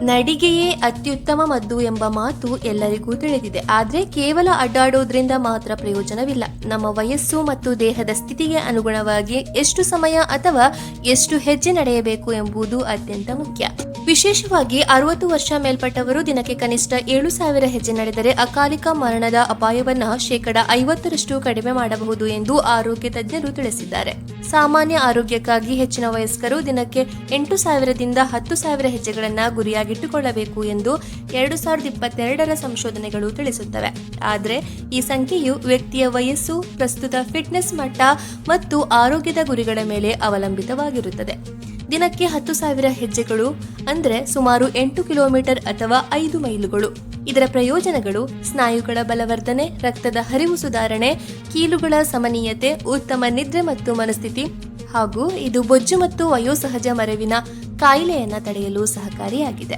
ನಡಿಗೆಯೇ ಅತ್ಯುತ್ತಮ ಮದ್ದು ಎಂಬ ಮಾತು ಎಲ್ಲರಿಗೂ ತಿಳಿದಿದೆ. ಆದರೆ ಕೇವಲ ಅಡ್ಡಾಡೋದ್ರಿಂದ ಮಾತ್ರ ಪ್ರಯೋಜನವಿಲ್ಲ. ನಮ್ಮ ವಯಸ್ಸು ಮತ್ತು ದೇಹದ ಸ್ಥಿತಿಗೆ ಅನುಗುಣವಾಗಿ ಎಷ್ಟು ಸಮಯ ಅಥವಾ ಎಷ್ಟು ಹೆಜ್ಜೆ ನಡೆಯಬೇಕು ಎಂಬುದು ಅತ್ಯಂತ ಮುಖ್ಯ. ವಿಶೇಷವಾಗಿ 60 ವರ್ಷ ಮೇಲ್ಪಟ್ಟವರು ದಿನಕ್ಕೆ ಕನಿಷ್ಠ 7,000 ಹೆಜ್ಜೆ ನಡೆದರೆ ಅಕಾಲಿಕ ಮರಣದ ಅಪಾಯವನ್ನ 50% ಕಡಿಮೆ ಮಾಡಬಹುದು ಎಂದು ಆರೋಗ್ಯ ತಜ್ಞರು ತಿಳಿಸಿದ್ದಾರೆ. ಸಾಮಾನ್ಯ ಆರೋಗ್ಯಕ್ಕಾಗಿ ಹೆಚ್ಚಿನ ವಯಸ್ಕರು ದಿನಕ್ಕೆ 8,000ದಿಂದ 10,000 ಹೆಜ್ಜೆಗಳನ್ನು ಗುರಿಯಾಗಿಟ್ಟುಕೊಳ್ಳಬೇಕು ಎಂದು 2022ರ ಸಂಶೋಧನೆಗಳು ತಿಳಿಸುತ್ತವೆ. ಆದರೆ ಈ ಸಂಖ್ಯೆಯು ವ್ಯಕ್ತಿಯ ವಯಸ್ಸು, ಪ್ರಸ್ತುತ ಫಿಟ್ನೆಸ್ ಮಟ್ಟ ಮತ್ತು ಆರೋಗ್ಯದ ಗುರಿಗಳ ಮೇಲೆ ಅವಲಂಬಿತವಾಗಿರುತ್ತದೆ. ದಿನಕ್ಕೆ 10,000 ಹೆಜ್ಜೆಗಳು ಅಂದರೆ ಸುಮಾರು 8 ಕಿಲೋಮೀಟರ್ ಅಥವಾ 5 ಮೈಲುಗಳು. ಇದರ ಪ್ರಯೋಜನಗಳು ಸ್ನಾಯುಗಳ ಬಲವರ್ಧನೆ, ರಕ್ತದ ಹರಿವು ಸುಧಾರಣೆ, ಕೀಲುಗಳ ಸಮನೀಯತೆ, ಉತ್ತಮ ನಿದ್ರೆ ಮತ್ತು ಮನಸ್ಥಿತಿ, ಹಾಗೂ ಇದು ಬೊಜ್ಜು ಮತ್ತು ವಯೋಸಹಜ ಮರೆವಿನ ಕಾಯಿಲೆಯನ್ನು ತಡೆಯಲು ಸಹಕಾರಿಯಾಗಿದೆ.